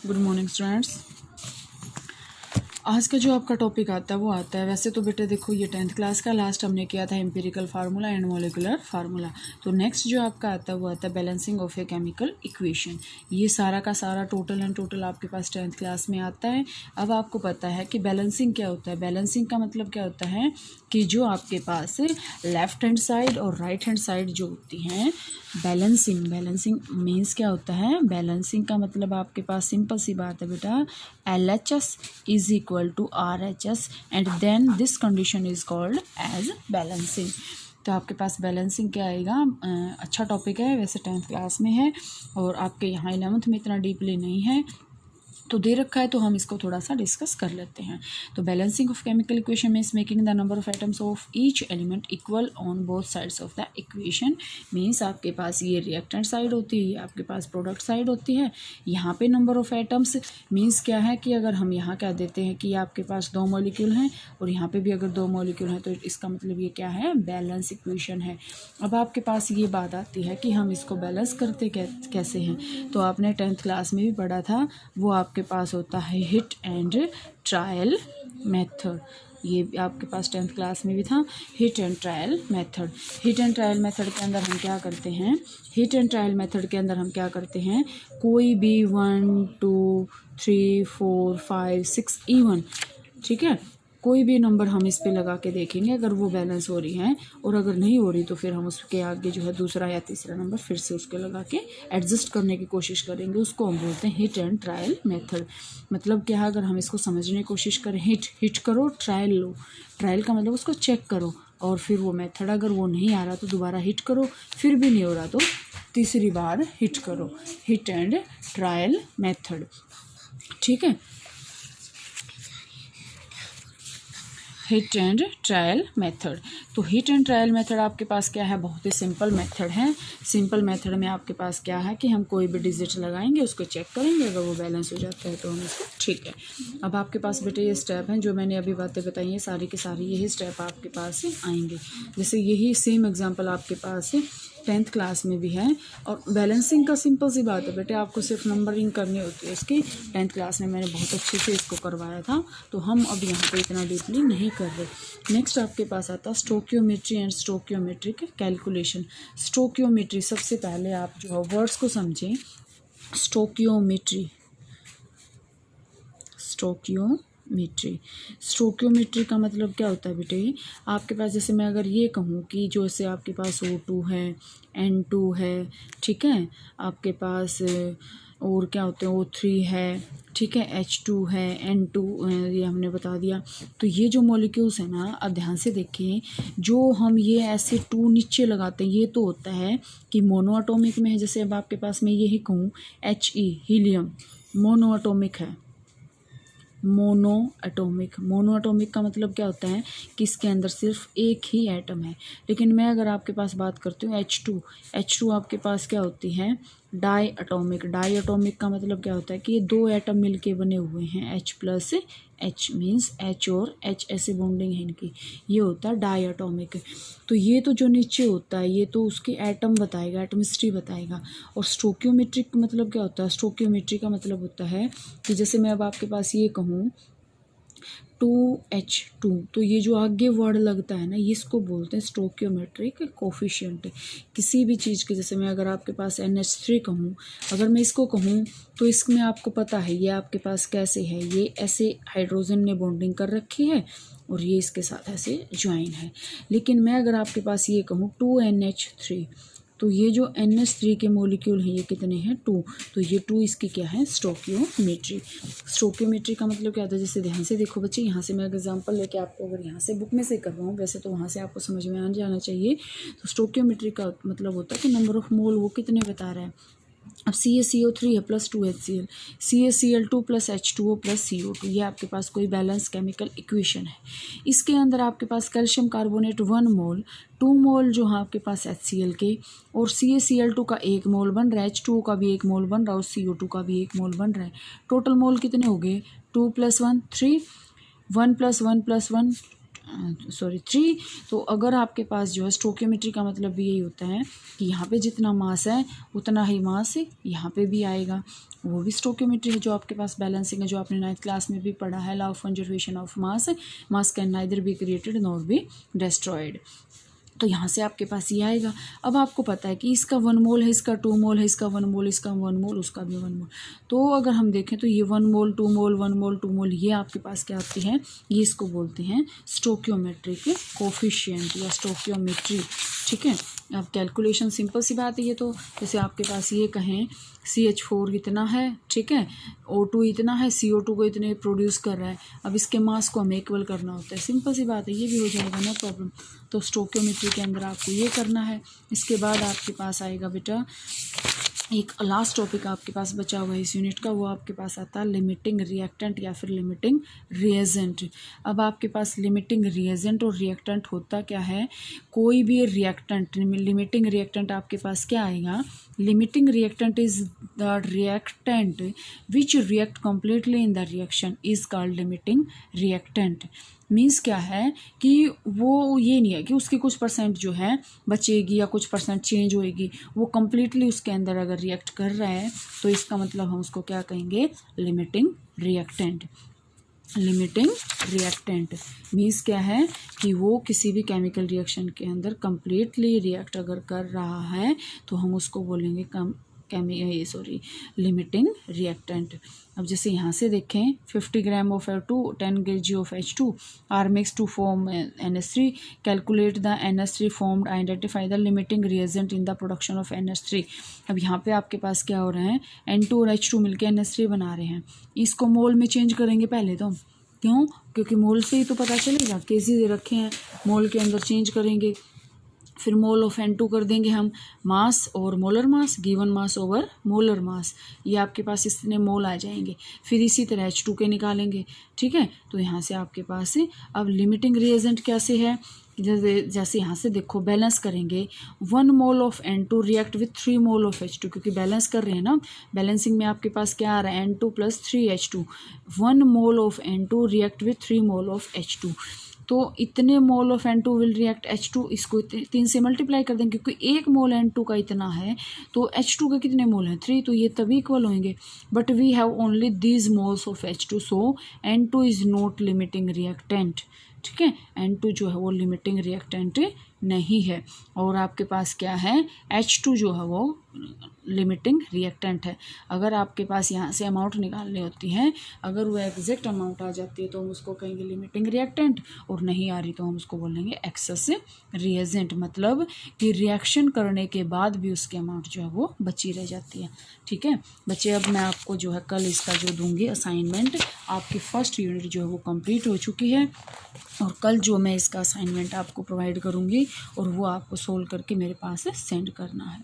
Good morning students. आज का जो आपका टॉपिक आता है वो आता है, वैसे तो बेटे देखो ये 10th क्लास का लास्ट हमने किया था empirical formula and molecular formula. तो नेक्स्ट जो आपका आता है वो आता है balancing of a chemical equation. ये सारा का सारा टोटल एंड टोटल आपके पास 10th क्लास में आता है। अब आपको पता है कि बैलेंसिंग क्या होता है। बैलेंसिंग का मतलब क्या होता है कि जो आपके पास लेफ्ट हैंड साइड और राइट हैंड साइड जो होती हैं, बैलेंसिंग मीन्स क्या होता है। बैलेंसिंग का मतलब आपके पास सिंपल सी बात है बेटा, LHS is equal to RHS and then this condition is called as balancing. तो आपके पास बैलेंसिंग क्या आएगा। अच्छा टॉपिक है, वैसे 10th क्लास में है और आपके यहाँ 11th में इतना डीपली नहीं है, तो दे रखा है तो हम इसको थोड़ा सा डिस्कस कर लेते हैं। तो balancing of chemical equation means making the number of atoms of each element equal on both sides of the equation. Means आपके पास ये रिएक्टेंट साइड होती है, आपके पास प्रोडक्ट साइड होती है। यहाँ पे नंबर ऑफ एटम्स मीन्स क्या है कि अगर हम यहाँ क्या देते हैं कि आपके पास 2 मॉलिक्यूल हैं और यहाँ पे भी अगर 2 मॉलिक्यूल हैं, तो इसका मतलब ये क्या है, बैलेंस इक्वेशन है। अब आपके पास ये बात आती है कि हम इसको बैलेंस करते कैसे हैं। तो आपने 10th क्लास में भी पढ़ा था, वो आपके पास होता है हिट एंड ट्रायल मेथड। ये आपके पास 10th क्लास में भी था, hit and trial method. Hit and trial method के अंदर हम क्या करते हैं, कोई भी 1 2 3 4 5 6 इवन, ठीक है, कोई भी नंबर हम इस पे लगा के देखेंगे, अगर वो बैलेंस हो रही हैं और अगर नहीं हो रही तो फिर हम उसके आगे जो है दूसरा या तीसरा नंबर फिर से उसके लगा के एडजस्ट करने की कोशिश करेंगे। उसको हम बोलते हैं हिट एंड ट्रायल मेथड। मतलब क्या है, अगर हम इसको समझने की कोशिश करें, हिट करो, ट्रायल लो। ट्रायल का मतलब उसको चेक करो और फिर वो मेथड अगर वो नहीं आ रहा तो दोबारा हिट करो, फिर भी नहीं हो रहा तो तीसरी बार हिट करो। हिट एंड ट्रायल मेथड, ठीक है। Hit and trial method. तो हिट एंड ट्रायल मेथड आपके पास क्या है, बहुत ही सिंपल मेथड है। सिंपल मेथड में आपके पास क्या है कि हम कोई भी डिजिट लगाएंगे, उसको चेक करेंगे, अगर वो बैलेंस हो जाता है तो हम इसको, ठीक है। अब आपके पास बेटे ये स्टेप हैं जो मैंने अभी बातें बताई हैं, सारी के सारी यही स्टेप आपके पास आएंगे। जैसे यही सेम एग्जाम्पल आपके पास 10th क्लास में भी है। और बैलेंसिंग का सिंपल सी बात है बेटे, आपको सिर्फ नंबरिंग करनी होती है इसकी। 10th क्लास में मैंने बहुत अच्छे से इसको करवाया था, तो हम अब यहाँ पे इतना डीपली नहीं कर रहे। नेक्स्ट आपके पास आता स्टोकियोमेट्री एंड स्टोकियोमेट्रिक कैलकुलेशन। स्टोकियोमेट्री, सबसे पहले आप जो है वर्ड्स को समझें। स्टोकियोमेट्री का मतलब क्या होता है बेटे, आपके पास जैसे मैं अगर ये कहूँ कि जो से आपके पास O2 है, N2 है, ठीक है, आपके पास और क्या होते हैं O3 है, ठीक है, H2 है, N2 ये हमने बता दिया। तो ये जो मॉलिक्यूल्स है ना, अब ध्यान से देखें, जो हम ये ऐसे 2 नीचे लगाते हैं, ये तो होता है कि मोनो एटॉमिक में है। जैसे अब आपके पास मैं यही कहूँ He, हीलियम, मोनो एटॉमिक है। मोनो एटॉमिक का मतलब क्या होता है कि इसके अंदर सिर्फ एक ही एटम है। लेकिन मैं अगर आपके पास बात करती हूँ H2 आपके पास क्या होती है, डाई एटॉमिक का मतलब क्या होता है कि ये 2 एटम मिलके बने हुए हैं, H+H मीन्स H और H ऐसे बॉन्डिंग है इनकी, ये होता है डाई एटॉमिक। तो ये तो जो नीचे होता है ये तो उसके एटम बताएगा, एटमिस्ट्री बताएगा। और स्टोकियोमेट्रिक मतलब क्या होता है, स्टोकियोमेट्री का मतलब होता है कि जैसे मैं अब आपके पास ये कहूँ 2H2, तो ये जो आगे वर्ड लगता है ना, ये इसको बोलते हैं स्टोकियोमेट्रिक कोफिशिएंट किसी भी चीज़ के। जैसे मैं अगर आपके पास NH3 कहूँ, अगर मैं इसको कहूँ तो इसमें आपको पता है ये आपके पास कैसे है, ये ऐसे हाइड्रोजन ने बॉन्डिंग कर रखी है और ये इसके साथ ऐसे ज्वाइन है। लेकिन मैं अगर आपके पास ये कहूँ 2NH3, तो ये जो NH3 के मॉलिक्यूल हैं ये कितने हैं, 2। तो ये 2 इसकी क्या है, स्टोकियोमेट्री का मतलब क्या होता है। जैसे ध्यान से देखो बच्चे, यहाँ से मैं एग्जांपल लेके आपको अगर यहाँ से बुक में से करवाऊँ, वैसे तो वहाँ से आपको समझ में आ जाना चाहिए। तो स्टोकियोमेट्री का मतलब होता है कि नंबर ऑफ मोल वो कितने बता रहा है। अब CaCO3 है plus 2HCl, CaCl2 plus H2O plus CO2, ये आपके पास कोई बैलेंस केमिकल इक्वेशन है। इसके अंदर आपके पास कैल्शियम कार्बोनेट 1 मोल, 2 मोल जो है आपके पास HCl के, और CaCl2 का 1 मोल बन रहा है, H2O का भी 1 मोल बन रहा है और CO2 का भी 1 मोल बन रहा है। टोटल मोल कितने हो गए, 2 + 1 3, 1 + 1 + 1 सॉरी 3। तो अगर आपके पास जो है स्टोकियोमेट्री का मतलब भी यही होता है कि यहाँ पे जितना मास है उतना ही मास यहाँ पे भी आएगा, वो भी स्टोकियोमेट्री है जो आपके पास बैलेंसिंग है, जो आपने 9th क्लास में भी पढ़ा है, law of conservation of mass. Mass can neither be created nor be destroyed. तो यहाँ से आपके पास ये आएगा। अब आपको पता है कि इसका 1 मोल है, इसका 2 मोल है, इसका 1 मोल, इसका 1 मोल, उसका भी 1 मोल। तो अगर हम देखें तो ये 1 मोल 2 मोल 1 मोल 2 मोल ये आपके पास क्या आती है, ये इसको बोलते हैं स्टोकियोमेट्रिक कोफिशिएंट या स्टोकियोमेट्री। ठीक है, अब कैलकुलेशन सिंपल सी बात है। ये तो जैसे आपके पास ये कहें CH4 इतना है, ठीक है, O2 इतना है, CO2 को इतने प्रोड्यूस कर रहा है, अब इसके मास को हमें इक्वल करना होता है, सिंपल सी बात है, ये भी हो जाएगा, नो प्रॉब्लम। तो स्टोकियोमेट्री के अंदर आपको ये करना है। इसके बाद आपके पास आएगा बेटा एक लास्ट टॉपिक आपके पास बचा हुआ है इस यूनिट का, वो आपके पास आता है लिमिटिंग रिएक्टेंट या फिर लिमिटिंग रिएजेंट। अब आपके पास लिमिटिंग रिएजेंट और रिएक्टेंट होता क्या है, कोई भी रिएक्टेंट, लिमिटिंग रिएक्टेंट आपके पास क्या आएगा, limiting reactant is the reactant which react completely in the reaction is called limiting reactant. Means क्या है कि वो ये नहीं है कि उसकी कुछ परसेंट जो है बचेगी या कुछ परसेंट चेंज होएगी, वो कम्प्लीटली उसके अंदर अगर रिएक्ट कर रहा है तो इसका मतलब हम उसको क्या कहेंगे, limiting reactant. Limiting reactant means क्या है कि वो किसी भी केमिकल रिएक्शन के अंदर कम्प्लीटली रिएक्ट अगर कर रहा है तो हम उसको बोलेंगे लिमिटिंग रिएक्टेंट। अब जैसे यहाँ से देखें 50 gram of F2 10 kg of H2 are mix to form NH3, calculate the NH3 formed, identify the limiting reagent in the production of NH3। अब यहाँ पे आपके पास क्या हो रहा है, N2 और H2 मिलके NH3 बना रहे हैं, इसको मोल में चेंज करेंगे पहले तो, क्यों, क्योंकि मोल से ही तो पता चलेगा, केजी दे रखे हैं, मोल के अंदर चेंज करेंगे, फिर मोल ऑफ N2 कर देंगे हम, मास और molar mass, given mass over molar mass, ये आपके पास इतने मोल आ जाएंगे। फिर इसी तरह H2 के निकालेंगे, ठीक है। तो यहाँ से आपके पास अब लिमिटिंग रिएजेंट कैसे है, जैसे यहाँ से देखो बैलेंस करेंगे, 1 mole of N2 react with 3 mole of H2, क्योंकि बैलेंस कर रहे हैं ना, बैलेंसिंग में आपके पास क्या आ रहा है, N2 + 3H2, 1 mole of N2 react with 3 mole of H2। तो इतने mole of N2 will react H2, इसको 3 से मल्टीप्लाई कर देंगे क्योंकि 1 मोल N2 का इतना है, तो H2 के कितने मोल हैं, 3, तो ये तभी इक्वल होंगे। But we have only these moles of H2, so N2 is not limiting reactant. ठीक है, N2 जो है वो लिमिटिंग रिएक्टेंट नहीं है, और आपके पास क्या है, H2 जो है वो लिमिटिंग रिएक्टेंट है। अगर आपके पास यहाँ से अमाउंट निकालनी होती है, अगर वो एग्जैक्ट अमाउंट आ जाती है तो हम उसको कहेंगे लिमिटिंग रिएक्टेंट, और नहीं आ रही तो हम उसको बोलेंगे एक्सेस रिएजेंट, मतलब कि रिएक्शन करने के बाद भी उसकी अमाउंट जो है वो बची रह जाती है। ठीक है बच्चे, अब मैं आपको जो है कल इसका जो दूंगी असाइनमेंट, आपकी फर्स्ट यूनिट जो है वो कंप्लीट हो चुकी है, और कल जो मैं इसका असाइनमेंट आपको प्रोवाइड करूँगी और वो आपको सोल्व करके मेरे पास सेंड करना है।